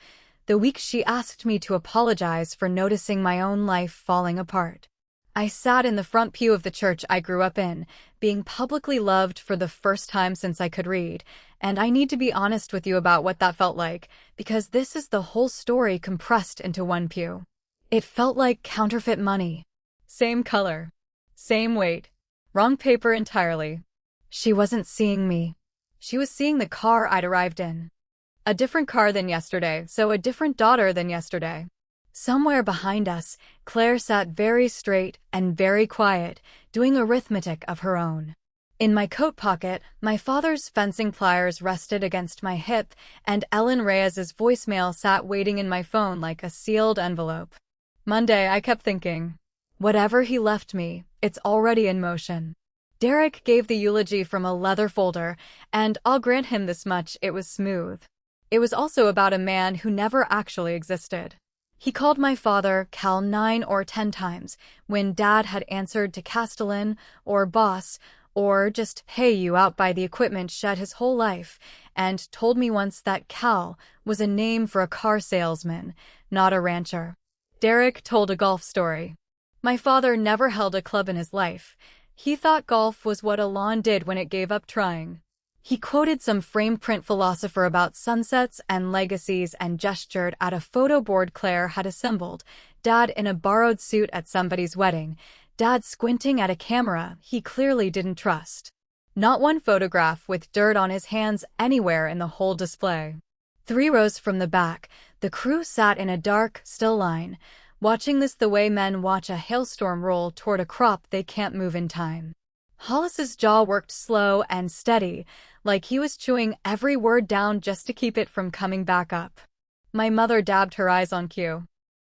the week she asked me to apologize for noticing my own life falling apart. I sat in the front pew of the church I grew up in, being publicly loved for the first time since I could read, and I need to be honest with you about what that felt like, because this is the whole story compressed into one pew. It felt like counterfeit money. Same color. Same weight. Wrong paper entirely. She wasn't seeing me. She was seeing the car I'd arrived in. A different car than yesterday, so a different daughter than yesterday. Somewhere behind us, Claire sat very straight and very quiet, doing arithmetic of her own. In my coat pocket, my father's fencing pliers rested against my hip, and Ellen Reyes's voicemail sat waiting in my phone like a sealed envelope. Monday, I kept thinking, whatever he left me, it's already in motion. Derek gave the eulogy from a leather folder, and I'll grant him this much, it was smooth. It was also about a man who never actually existed. He called my father Cal 9 or 10 times, when Dad had answered to Castellan, or boss, or just hey you out by the equipment shed his whole life, and told me once that Cal was a name for a car salesman, not a rancher. Derek told a golf story. My father never held a club in his life. He thought golf was what a lawn did when it gave up trying. He quoted some frame-print philosopher about sunsets and legacies and gestured at a photo board Claire had assembled, Dad in a borrowed suit at somebody's wedding, Dad squinting at a camera he clearly didn't trust. Not one photograph with dirt on his hands anywhere in the whole display. 3 rows from the back, the crew sat in a dark, still line, watching this the way men watch a hailstorm roll toward a crop they can't move in time. Hollis's jaw worked slow and steady, like he was chewing every word down just to keep it from coming back up. My mother dabbed her eyes on cue.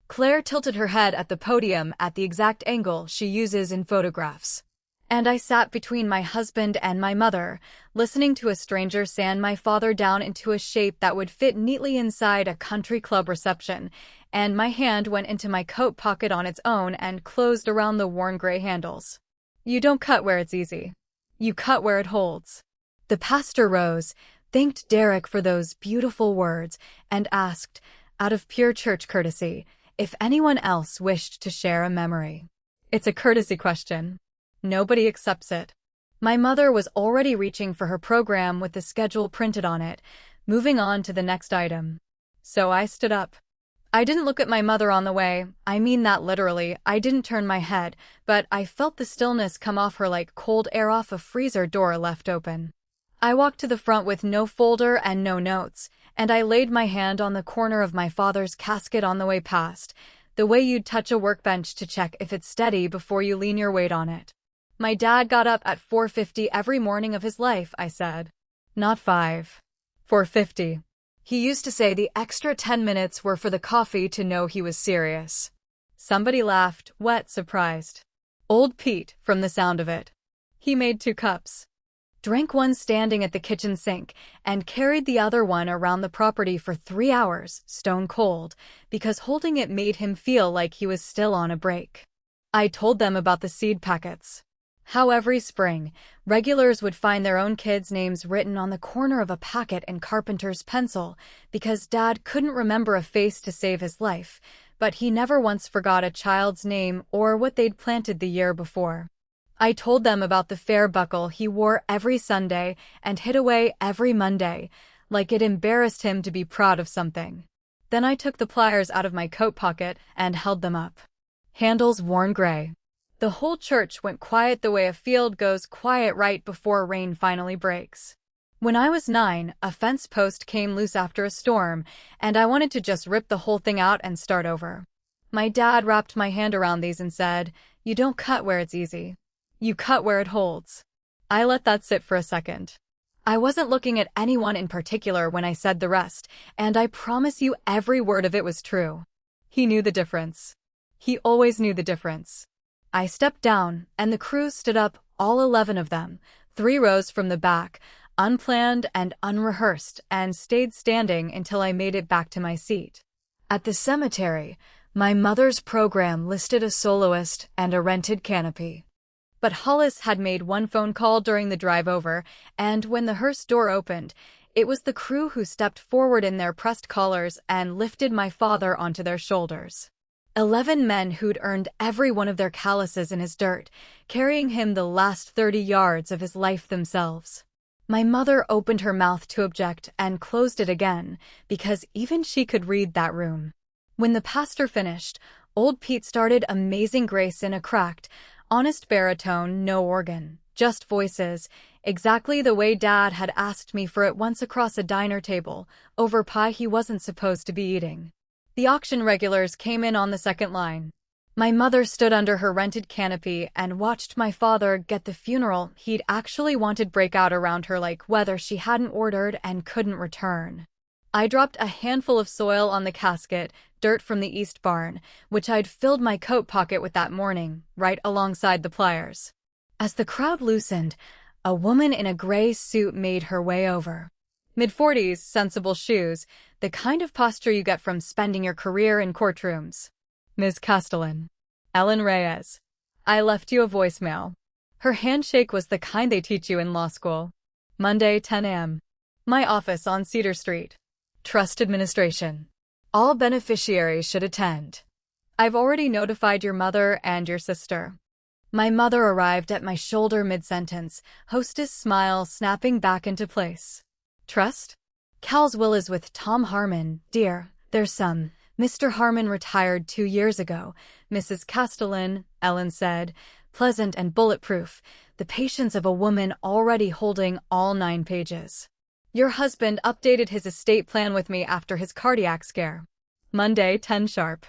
Claire tilted her head at the podium at the exact angle she uses in photographs. And I sat between my husband and my mother, listening to a stranger sand my father down into a shape that would fit neatly inside a country club reception, and my hand went into my coat pocket on its own and closed around the worn gray handles. You don't cut where it's easy. You cut where it holds. The pastor rose, thanked Derek for those beautiful words, and asked, out of pure church courtesy, if anyone else wished to share a memory. It's a courtesy question. Nobody accepts it. My mother was already reaching for her program with the schedule printed on it, moving on to the next item. So I stood up. I didn't look at my mother on the way, I mean that literally, I didn't turn my head, but I felt the stillness come off her like cold air off a freezer door left open. I walked to the front with no folder and no notes, and I laid my hand on the corner of my father's casket on the way past, the way you'd touch a workbench to check if it's steady before you lean your weight on it. My dad got up at 4:50 every morning of his life, I said. Not 5. 4:50. He used to say the extra 10 minutes were for the coffee to know he was serious. Somebody laughed, wet, surprised. Old Pete, from the sound of it. He made 2 cups. Drank one standing at the kitchen sink, and carried the other one around the property for 3 hours, stone cold, because holding it made him feel like he was still on a break. I told them about the seed packets. How every spring, regulars would find their own kids' names written on the corner of a packet in carpenter's pencil, because Dad couldn't remember a face to save his life, but he never once forgot a child's name or what they'd planted the year before. I told them about the fair buckle he wore every Sunday and hid away every Monday, like it embarrassed him to be proud of something. Then I took the pliers out of my coat pocket and held them up. Handles worn gray. The whole church went quiet the way a field goes quiet right before rain finally breaks. When I was 9, a fence post came loose after a storm, and I wanted to just rip the whole thing out and start over. My dad wrapped my hand around these and said, "You don't cut where it's easy. You cut where it holds." I let that sit for a second. I wasn't looking at anyone in particular when I said the rest, and I promise you every word of it was true. He knew the difference. He always knew the difference. I stepped down, and the crew stood up, all 11 of them, 3 rows from the back, unplanned and unrehearsed, and stayed standing until I made it back to my seat. At the cemetery, my mother's program listed a soloist and a rented canopy. But Hollis had made one phone call during the drive over, and when the hearse door opened, it was the crew who stepped forward in their pressed collars and lifted my father onto their shoulders. 11 men who'd earned every one of their calluses in his dirt, carrying him the last 30 yards of his life themselves. My mother opened her mouth to object and closed it again, because even she could read that room. When the pastor finished, old Pete started Amazing Grace in a cracked, honest baritone, no organ, just voices, exactly the way Dad had asked me for it once across a diner table, over pie he wasn't supposed to be eating. The auction regulars came in on the second line. My mother stood under her rented canopy and watched my father get the funeral he'd actually wanted break out around her like weather she hadn't ordered and couldn't return. I dropped a handful of soil on the casket, dirt from the east barn, which I'd filled my coat pocket with that morning, right alongside the pliers. As the crowd loosened, a woman in a gray suit made her way over. Mid-40s, sensible shoes, the kind of posture you get from spending your career in courtrooms. Ms. Castellan. Ellen Reyes. I left you a voicemail. Her handshake was the kind they teach you in law school. Monday, 10 a.m. My office on Cedar Street. Trust Administration. All beneficiaries should attend. I've already notified your mother and your sister. My mother arrived at my shoulder mid-sentence, hostess smile snapping back into place. Trust? Cal's will is with Tom Harmon, dear. There's some. Mr. Harmon retired 2 years ago, Mrs. Castellan, Ellen said, pleasant and bulletproof, the patience of a woman already holding all 9 pages. Your husband updated his estate plan with me after his cardiac scare. Monday, 10 sharp.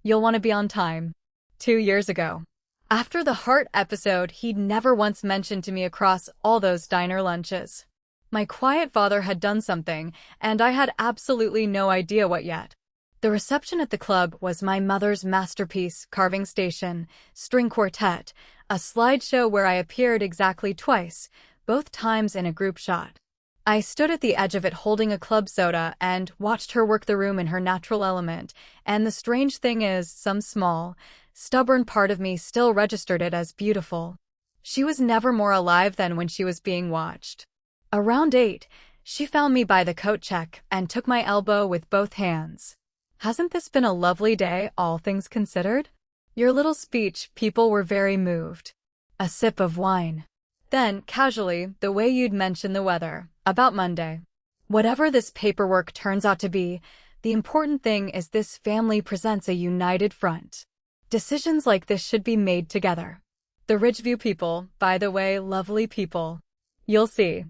You'll want to be on time. 2 years ago. After the heart episode, he'd never once mentioned to me across all those diner lunches. My quiet father had done something, and I had absolutely no idea what yet. The reception at the club was my mother's masterpiece carving station, string quartet, a slideshow where I appeared exactly twice, both times in a group shot. I stood at the edge of it holding a club soda and watched her work the room in her natural element, and the strange thing is, some small, stubborn part of me still registered it as beautiful. She was never more alive than when she was being watched. Around 8, she found me by the coat check and took my elbow with both hands. Hasn't this been a lovely day, all things considered? Your little speech, people were very moved. A sip of wine. Then, casually, the way you'd mention the weather, about Monday. Whatever this paperwork turns out to be, the important thing is this family presents a united front. Decisions like this should be made together. The Ridgeview people, by the way, lovely people. You'll see.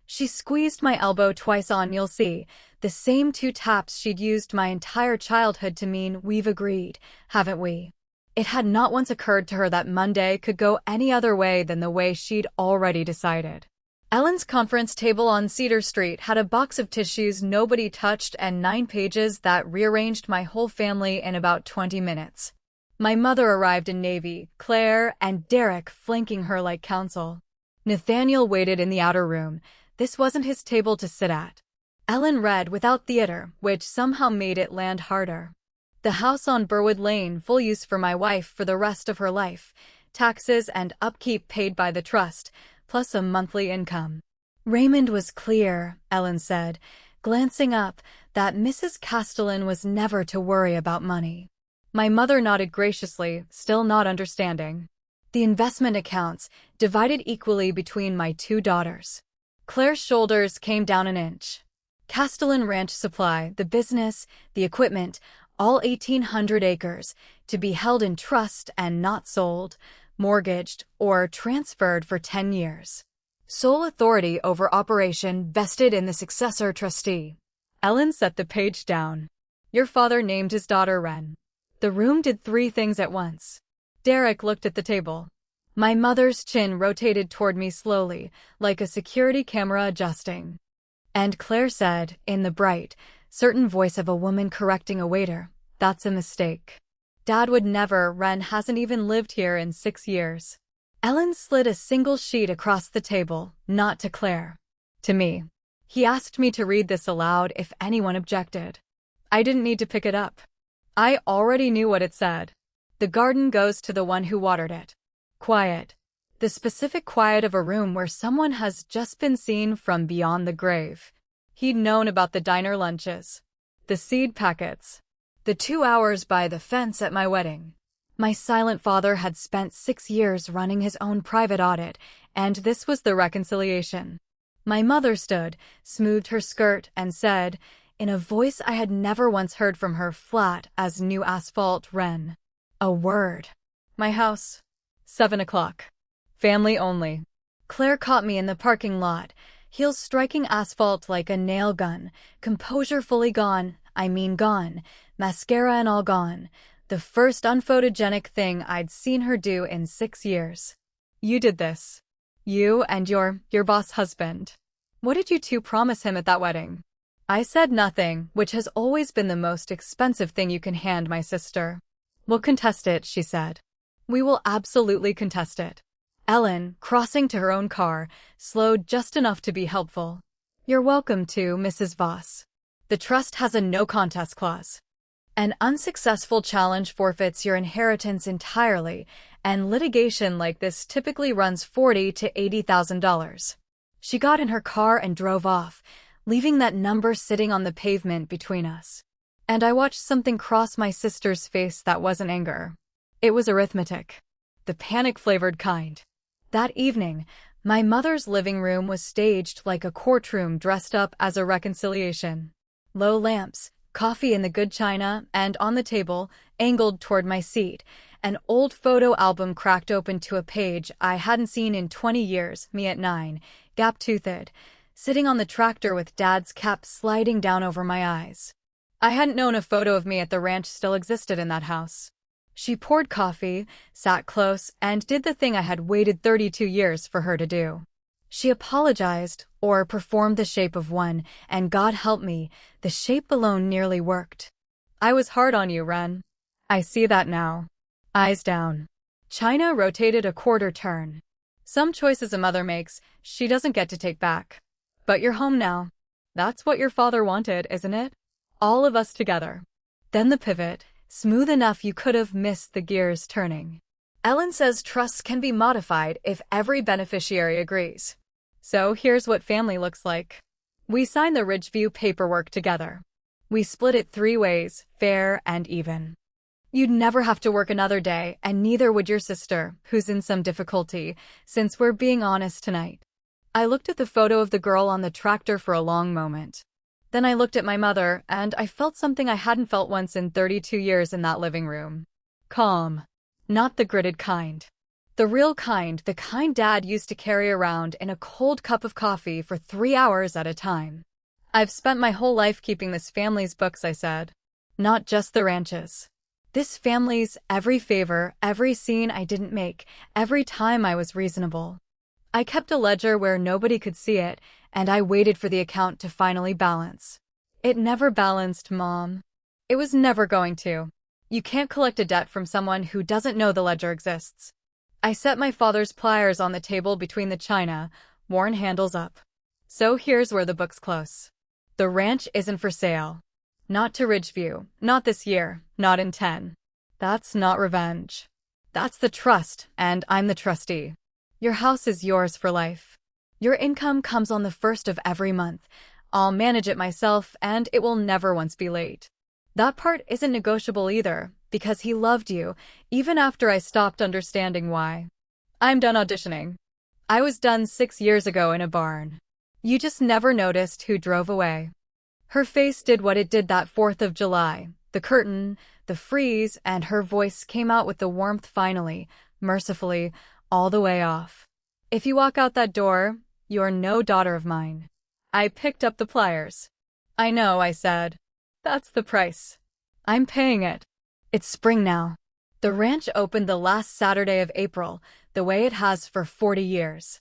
She squeezed my elbow twice on you'll see, the same 2 taps she'd used my entire childhood to mean we've agreed, haven't we? It had not once occurred to her that Monday could go any other way than the way she'd already decided. Ellen's conference table on Cedar Street had a box of tissues nobody touched and 9 pages that rearranged my whole family in about 20 minutes. My mother arrived in navy, Claire and Derek flanking her like counsel. Nathaniel waited in the outer room. This wasn't his table to sit at. Ellen read without theater, which somehow made it land harder. The house on Burwood Lane, full use for my wife for the rest of her life. Taxes and upkeep paid by the trust, plus a monthly income. Raymond was clear, Ellen said, glancing up, that Mrs. Castellan was never to worry about money. My mother nodded graciously, still not understanding. The investment accounts, divided equally between my 2 daughters. Claire's shoulders came down an inch. Castellan Ranch Supply, the business, the equipment, all 1,800 acres, to be held in trust and not sold, mortgaged, or transferred for 10 years. Sole authority over operation vested in the successor trustee. Ellen set the page down. Your father named his daughter Wren. The room did 3 things at once. Derek looked at the table. My mother's chin rotated toward me slowly, like a security camera adjusting. And Claire said, in the bright, certain voice of a woman correcting a waiter, that's a mistake. Dad would never, Wren hasn't even lived here in 6 years. Ellen slid a single sheet across the table, not to Claire. To me. He asked me to read this aloud if anyone objected. I didn't need to pick it up. I already knew what it said. The garden goes to the one who watered it. Quiet. The specific quiet of a room where someone has just been seen from beyond the grave. He'd known about the diner lunches, the seed packets, the 2 hours by the fence at my wedding. My silent father had spent 6 years running his own private audit, and this was the reconciliation. My mother stood, smoothed her skirt, and said, in a voice I had never once heard from her, flat as new asphalt, "Wren." A word. My house. 7 o'clock. Family only. Claire caught me in the parking lot, heels striking asphalt like a nail gun, composure fully gone, I mean gone, mascara and all gone, the first unphotogenic thing I'd seen her do in 6 years. "You did this. You and your boss husband. What did you two promise him at that wedding?" I said nothing, which has always been the most expensive thing you can hand my sister. "We'll contest it," she said. "We will absolutely contest it." Ellen, crossing to her own car, slowed just enough to be helpful. "You're welcome to, Mrs. Voss. The trust has a no-contest clause. An unsuccessful challenge forfeits your inheritance entirely, and litigation like this typically runs $40,000 to $80,000. She got in her car and drove off, leaving that number sitting on the pavement between us. And I watched something cross my sister's face that wasn't anger. It was arithmetic. The panic-flavored kind. That evening, my mother's living room was staged like a courtroom dressed up as a reconciliation. Low lamps, coffee in the good china, and on the table, angled toward my seat, an old photo album cracked open to a page I hadn't seen in 20 years, me at 9, gap-toothed, sitting on the tractor with Dad's cap sliding down over my eyes. I hadn't known a photo of me at the ranch still existed in that house. She poured coffee, sat close, and did the thing I had waited 32 years for her to do. She apologized, or performed the shape of one, and God help me, the shape alone nearly worked. "I was hard on you, Wren. I see that now." Eyes down. China rotated a quarter turn. "Some choices a mother makes, she doesn't get to take back. But you're home now. That's what your father wanted, isn't it? All of us together." Then the pivot, smooth enough you could have missed the gears turning. "Ellen says trusts can be modified if every beneficiary agrees. So here's what family looks like. We signed the Ridgeview paperwork together. We split it 3 ways, fair and even. You'd never have to work another day, and neither would your sister, who's in some difficulty, since we're being honest tonight." I looked at the photo of the girl on the tractor for a long moment. Then I looked at my mother, and I felt something I hadn't felt once in 32 years in that living room. Calm. Not the gritted kind. The real kind, the kind Dad used to carry around in a cold cup of coffee for 3 hours at a time. "I've spent my whole life keeping this family's books," I said. "Not just the ranches. This family's every favor, every scene I didn't make, every time I was reasonable. I kept a ledger where nobody could see it, and I waited for the account to finally balance. It never balanced, Mom. It was never going to. You can't collect a debt from someone who doesn't know the ledger exists." I set my father's pliers on the table between the china, worn handles up. "So here's where the book's close. The ranch isn't for sale. Not to Ridgeview, not this year, not in 10. That's not revenge. That's the trust, and I'm the trustee. Your house is yours for life. Your income comes on the 1st of every month. I'll manage it myself, and it will never once be late. That part isn't negotiable either, because he loved you, even after I stopped understanding why. I'm done auditioning. I was done 6 years ago in a barn. You just never noticed who drove away." Her face did what it did that 4th of July, the curtain, the freeze, and her voice came out with the warmth finally, mercifully, all the way off. "If you walk out that door, you're no daughter of mine." I picked up the pliers. "I know," I said. "That's the price. I'm paying it. It's spring now." The ranch opened the last Saturday of April, the way it has for 40 years.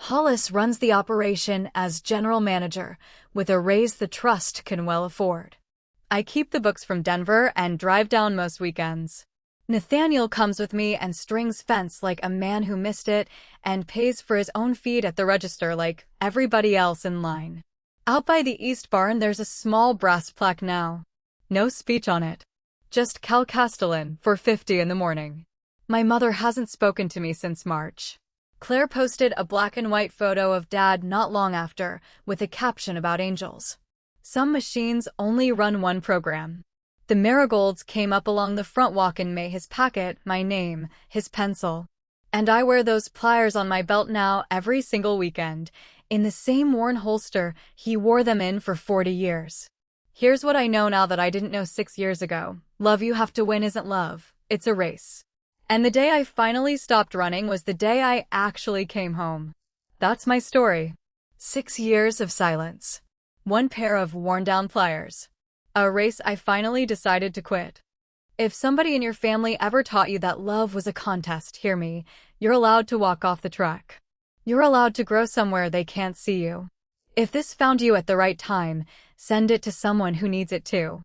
Hollis runs the operation as general manager, with a raise the trust can well afford. I keep the books from Denver and drive down most weekends. Nathaniel comes with me and strings fence like a man who missed it and pays for his own feed at the register like everybody else in line. Out by the East Barn there's a small brass plaque now. No speech on it. Just Cal Castellan for 50 in the morning. My mother hasn't spoken to me since March. Claire posted a black and white photo of Dad not long after, with a caption about angels. Some machines only run one program. The marigolds came up along the front walk in May, his packet, my name, his pencil. And I wear those pliers on my belt now every single weekend. In the same worn holster he wore them in for 40 years. Here's what I know now that I didn't know 6 years ago. Love you have to win isn't love. It's a race. And the day I finally stopped running was the day I actually came home. That's my story. 6 years of silence. One pair of worn-down pliers. A race I finally decided to quit. If somebody in your family ever taught you that love was a contest, hear me, you're allowed to walk off the track. You're allowed to grow somewhere they can't see you. If this found you at the right time, send it to someone who needs it too.